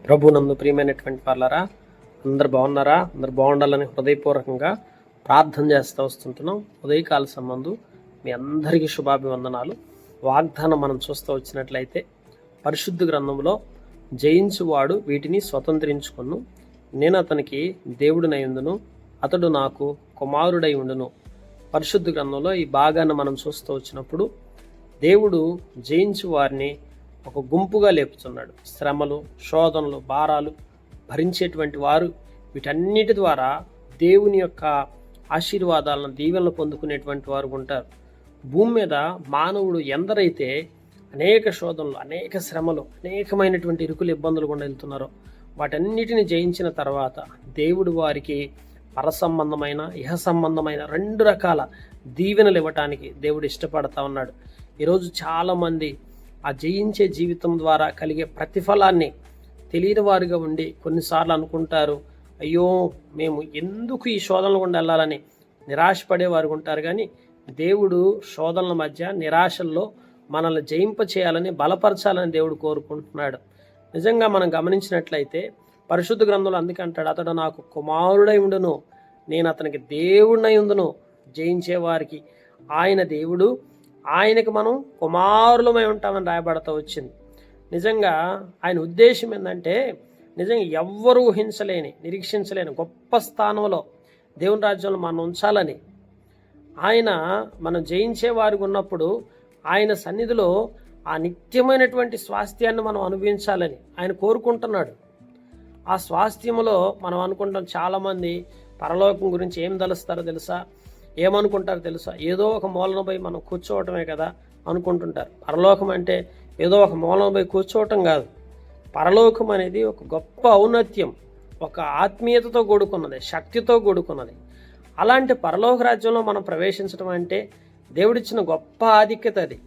ప్రభునందు ప్రియమైనటువంటి వాళ్ళరా, అందరు బాగున్నారా? అందరు బాగుండాలని హృదయపూర్వకంగా ప్రార్థన చేస్తూ వస్తుంటున్నాం. ఉదయకాల సంబంధు మీ అందరికీ శుభాభివందనాలు. వాగ్దానం మనం చూస్తూ వచ్చినట్లయితే, పరిశుద్ధ గ్రంథంలో జయించువాడు వీటిని స్వతంత్రించుకొను, నేను అతనికి దేవుడినై ఉండును, అతడు నాకు కుమారుడై ఉండును. పరిశుద్ధ గ్రంథంలో ఈ భాగాన్ని మనం చూస్తూ వచ్చినప్పుడు దేవుడు జయించు వారిని ఒక గుంపుగా లేపుతున్నాడు. శ్రమలు, శోధనలు, భారాలు భరించేటువంటి వారు వీటన్నిటి ద్వారా దేవుని యొక్క ఆశీర్వాదాలను, దీవెనలు పొందుకునేటువంటి వారు ఉంటారు. భూమి మీద మానవుడు ఎందరైతే అనేక శోధనలు, అనేక శ్రమలు, అనేకమైనటువంటి ఇరుకులు, ఇబ్బందులు గుండా వెళ్తున్నారో వాటన్నిటిని జయించిన తర్వాత దేవుడు వారికి పర సంబంధమైన, ఇహ సంబంధమైన 2 రకాల దీవెనలు ఇవ్వటానికి దేవుడు ఇష్టపడతా ఉన్నాడు. ఈరోజు చాలామంది ఆ జయించే జీవితం ద్వారా కలిగే ప్రతిఫలాన్ని తెలియని వారుగా ఉండి కొన్నిసార్లు అనుకుంటారు, అయ్యో మేము ఎందుకు ఈ శోధనలు గుండా వెళ్ళాలని నిరాశపడేవారు ఉంటారు. కానీ దేవుడు శోధనల మధ్య, నిరాశల్లో మనల్ని జయింప చేయాలని, బలపరచాలని దేవుడు కోరుకుంటున్నాడు. నిజంగా మనం గమనించినట్లయితే పరిశుద్ధ గ్రంథంలో అందుకే అంటాడు, అతడు నాకు కుమారుడై ఉండును, నేను అతనికి దేవుడినై ఉండును. జయించే వారికి ఆయన దేవుడు, ఆయనకు మనం కుమారులమై ఉంటామని రాయబడతా వచ్చింది. నిజంగా ఆయన ఉద్దేశం ఏంటంటే, నిజంగా ఎవ్వరూ ఊహించలేని, నిరీక్షించలేని గొప్ప స్థానంలో దేవుని రాజ్యంలో మనం ఉంచాలని, ఆయన మనం జయించే వారికి ఉన్నప్పుడు ఆయన సన్నిధిలో ఆ నిత్యమైనటువంటి స్వాస్థ్యాన్ని మనం అనుభవించాలని ఆయన కోరుకుంటున్నాడు. ఆ స్వాస్థ్యంలో మనం అనుకుంటాం, చాలామంది పరలోకం గురించి ఏం తలుస్తారో తెలుసా, ఏమనుకుంటారో తెలుసా, ఏదో ఒక మూలన పోయి మనం కూర్చోవటమే కదా అనుకుంటుంటారు. పరలోకం అంటే ఏదో ఒక మూలన పోయి కూర్చోవటం కాదు. పరలోకం అనేది ఒక గొప్ప ఔన్నత్యం, ఒక ఆత్మీయతతో కూడుకున్నది, శక్తితో కూడుకున్నది. అలాంటి పరలోక రాజ్యంలో మనం ప్రవేశించడం అంటే దేవుడిచ్చిన గొప్ప ఆధిక్యత అది.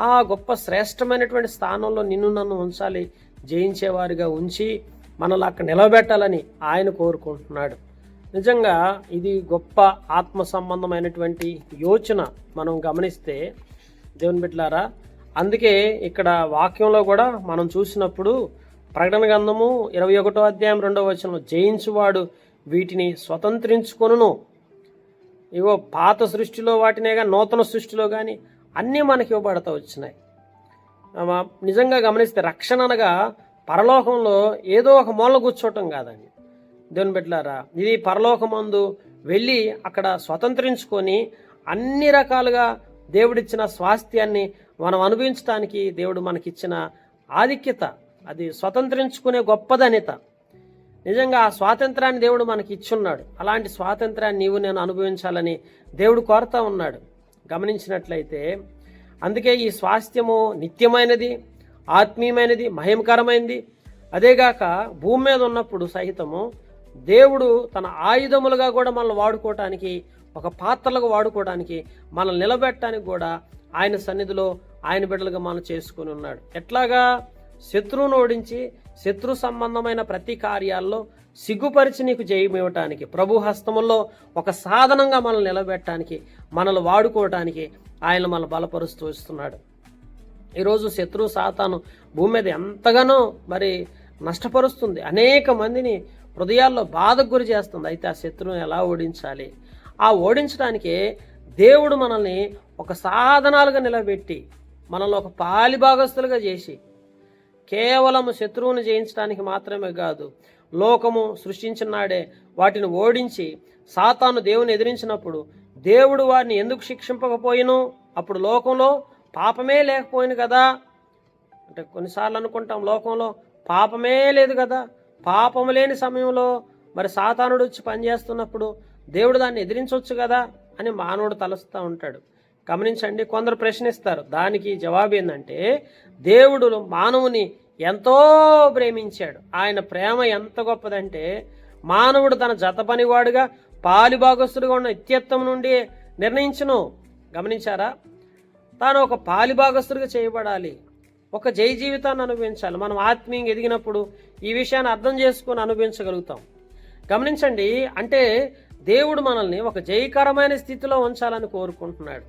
ఆ గొప్ప శ్రేష్టమైనటువంటి స్థానంలో నిన్ను నన్ను ఉంచాలి, జయించేవారిగా ఉంచి మనల్ని అక్కడ నిలబెట్టాలని ఆయన కోరుకుంటున్నాడు. నిజంగా ఇది గొప్ప ఆత్మ సంబంధమైనటువంటి యోచన మనం గమనిస్తే దేవుని బిడ్డలారా. అందుకే ఇక్కడ వాక్యంలో కూడా మనం చూసినప్పుడు ప్రకటన గ్రంథము 21వ అధ్యాయం 2వ వచనంలో జయించువాడు వీటిని స్వతంత్రించుకొనును. ఇవో పాత సృష్టిలో వాటినే కానీ, నూతన సృష్టిలో కానీ అన్నీ మనకి ఇవ్వబడతా వచ్చినాయి. నిజంగా గమనిస్తే రక్షణ అనగా పరలోకంలో ఏదో ఒక మూల కూర్చోవటం కాదండి దేవుని బిడ్డలారా. ఇది పరలోకమందు వెళ్ళి అక్కడ స్వతంత్రించుకొని అన్ని రకాలుగా దేవుడిచ్చిన స్వాస్థ్యాన్ని మనం అనుభవించడానికి దేవుడు మనకిచ్చిన ఆధిక్యత, అది స్వతంత్రించుకునే గొప్పదనిత. నిజంగా ఆ స్వాతంత్రాన్ని దేవుడు మనకి ఇచ్చున్నాడు. అలాంటి స్వాతంత్రాన్ని నీవు నేను అనుభవించాలని దేవుడు కోరుతా ఉన్నాడు. గమనించినట్లయితే అందుకే ఈ స్వాస్థ్యము నిత్యమైనది, ఆత్మీయమైనది, మహిమకరమైనది. అదేగాక భూమి మీద ఉన్నప్పుడు సహితము దేవుడు తన ఆయుధములుగా కూడా మనల్ని వాడుకోవటానికి, ఒక పాత్రలుగా వాడుకోవడానికి, మనల్ని నిలబెట్టడానికి కూడా ఆయన సన్నిధిలో ఆయన బిడ్డలుగా మనం చేసుకుని ఉన్నాడు. ఎట్లాగా? శత్రువును ఓడించి శత్రు సంబంధమైన ప్రతి కార్యాల్లో సిగ్గుపరిచి నీకు జయం ఇవ్వటానికి, ప్రభు హస్తముల్లో ఒక సాధనంగా మనల్ని నిలబెట్టడానికి, మనల్ని వాడుకోవటానికి ఆయన మనల్ని బలపరుస్తూ వస్తున్నాడు. ఈరోజు శత్రువు సాతాను భూమి మీద ఎంతగానో మరి నష్టపరుస్తుంది, అనేక మందిని హృదయాల్లో బాధకు గురి చేస్తుంది. అయితే ఆ శత్రువుని ఎలా ఓడించాలి? ఆ ఓడించడానికే దేవుడు మనల్ని ఒక సాధనాలుగా నిలబెట్టి, మనల్ని ఒక పాలిభాగస్తులుగా చేసి, కేవలం శత్రువుని జయించడానికి మాత్రమే కాదు, లోకము సృష్టించిన నాడే వాటిని ఓడించి సాతాను దేవుని ఎదిరించినప్పుడు దేవుడు వారిని ఎందుకు శిక్షింపకపోయిను? అప్పుడు లోకంలో పాపమే లేకపోయింది కదా. అంటే కొన్నిసార్లు అనుకుంటాం, లోకంలో పాపమే లేదు కదా, పాపము లేని సమయంలో మరి సాతానుడు వచ్చి పనిచేస్తున్నప్పుడు దేవుడు దాన్ని ఎదిరించవచ్చు కదా అని మానవుడు తలస్తూ ఉంటాడు. గమనించండి, కొందరు ప్రశ్నిస్తారు. దానికి జవాబు ఏంటంటే, దేవుడు మానవుని ఎంతో ప్రేమించాడు. ఆయన ప్రేమ ఎంత గొప్పదంటే, మానవుడు తన జత పనివాడుగా పాలిభాగస్తుడుగా ఉన్న నిత్యత్వం నుండి నిర్ణయించును. గమనించారా? తాను ఒక పాలిభాగస్తుడిగా చేయబడాలి, ఒక జయ జీవితాన్ని అనుభవించాలి. మనం ఆత్మీయంగా ఎదిగినప్పుడు ఈ విషయాన్ని అర్థం చేసుకొని అనుభవించగలుగుతాం. గమనించండి, అంటే దేవుడు మనల్ని ఒక జయకరమైన స్థితిలో ఉంచాలని కోరుకుంటున్నాడు.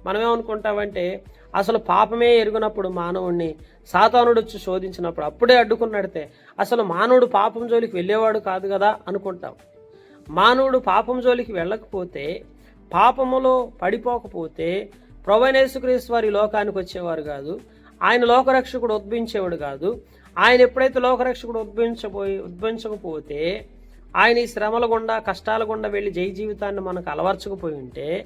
మనం ఏమనుకుంటామంటే అసలు పాపమే ఎరుగునప్పుడు మానవుడిని సాతానుడు వచ్చి శోధించినప్పుడు అప్పుడే అడ్డుకున్నడితే అసలు మానవుడు పాపం జోలికి వెళ్ళేవాడు కాదు కదా అనుకుంటాం. మానవుడు పాపం జోలికి వెళ్ళకపోతే, పాపములో పడిపోకపోతే ప్రభువైన యేసుక్రీస్తు వారి లోకానికి వచ్చేవారు కాదు. ఆయన లోకరక్షకుడు ఉద్భవించేవాడు కాదు. ఆయన ఎప్పుడైతే లోకరక్షకుడు ఉద్భవించకపోతే, ఆయన ఈ శ్రమల గుండా కష్టాల గుండా వెళ్ళి జై జీవితాన్ని మనకు అలవర్చకపోయి ఉంటే,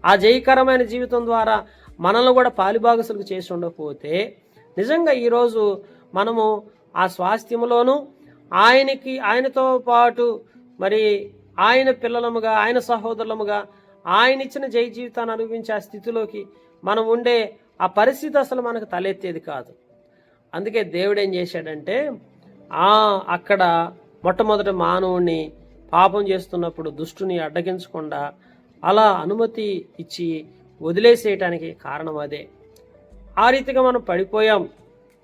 ఆ జయకరమైన జీవితం ద్వారా మనల్ని కూడా పాలిభాగసులకు చేసి ఉండకపోతే, నిజంగా ఈరోజు మనము ఆ స్వాస్థ్యములోనూ ఆయనతో పాటు మరి ఆయన పిల్లలముగా, ఆయన సహోదరులముగా, ఆయన ఇచ్చిన జై జీవితాన్ని అనుభవించే ఆ స్థితిలోకి మనం ఉండే ఆ పరిస్థితి అసలు మనకు తలెత్తేది కాదు. అందుకే దేవుడు ఏం చేశాడంటే అక్కడ మొట్టమొదటి మానవుణ్ణి పాపం చేస్తున్నప్పుడు దుష్టుని అడ్డగించకుండా అలా అనుమతి ఇచ్చి వదిలేసేయటానికి కారణం అదే. ఆ రీతిగా మనం పడిపోయాం,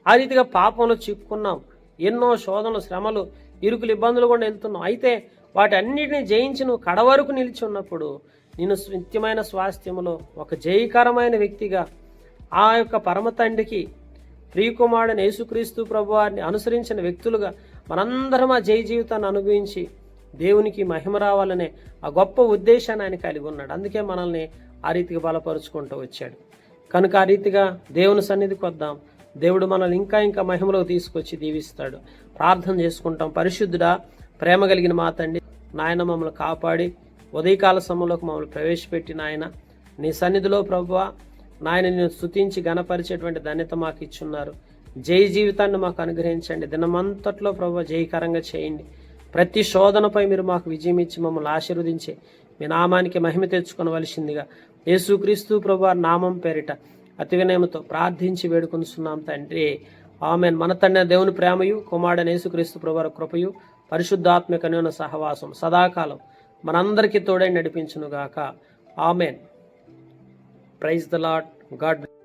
ఆ రీతిగా పాపంలో చిక్కుకున్నాం, ఎన్నో శోధనలు, శ్రమలు, ఇరుకులు, ఇబ్బందులు కూడా వెళ్తున్నాం. అయితే వాటన్నిటిని జయించి నువ్వు కడవరకు నిలిచి ఉన్నప్పుడు నేను నిత్యమైన స్వాస్థ్యములో ఒక జయకరమైన వ్యక్తిగా ఆ యొక్క పరమ తండ్రికి ప్రియకుమారుడైన యేసుక్రీస్తు ప్రభువారిని అనుసరించిన వ్యక్తులుగా మనందరం ఆ జయ జీవితాన్ని అనుభవించి దేవునికి మహిమ రావాలనే ఆ గొప్ప ఉద్దేశాన్ని ఆయన కలిగి ఉన్నాడు. అందుకే మనల్ని ఆ రీతిగా బలపరుచుకుంటూ వచ్చాడు. కనుక ఆ రీతిగా దేవుని సన్నిధికి వద్దాం. దేవుడు మనల్ని ఇంకా ఇంకా మహిమలోకి తీసుకొచ్చి దీవిస్తాడు. ప్రార్థన చేసుకుంటాం. పరిశుద్ధుడా, ప్రేమ కలిగిన మా తండ్రి, నాయన మమ్మల్ని కాపాడి ఉదయకాల సమయంలోకి మమ్మల్ని ప్రవేశపెట్టి నాయన నీ సన్నిధిలో ప్రభువా నాయన నేను స్తుతించి గణపరిచేటువంటి ధన్యత మాకు ఇచ్చున్నారు. జై జీవితాన్ని మాకు అనుగ్రహించండి. దినమంతట్లో ప్రభువా జయకరంగా చేయండి. ప్రతి శోధనపై మీరు మాకు విజయం ఇచ్చి మమ్మల్ని ఆశీర్వదించి మీ నామానికి మహిమ తెచ్చుకొనవలసిందిగా యేసుక్రీస్తు ప్రభువారి నామం పేరిట అతి వినయముతో ప్రార్థించి వేడుకొనుచున్నాం తండ్రి. ఆమేన్. మన తండ్రి దేవుని ప్రేమయు, కుమారుడైన యేసుక్రీస్తు ప్రభువారి కృపయు, పరిశుద్ధాత్మక అన్యోన్య సహవాసం సదాకాలం మనందరికీ తోడై నడిపించునుగాక. Amen. Praise the Lord. God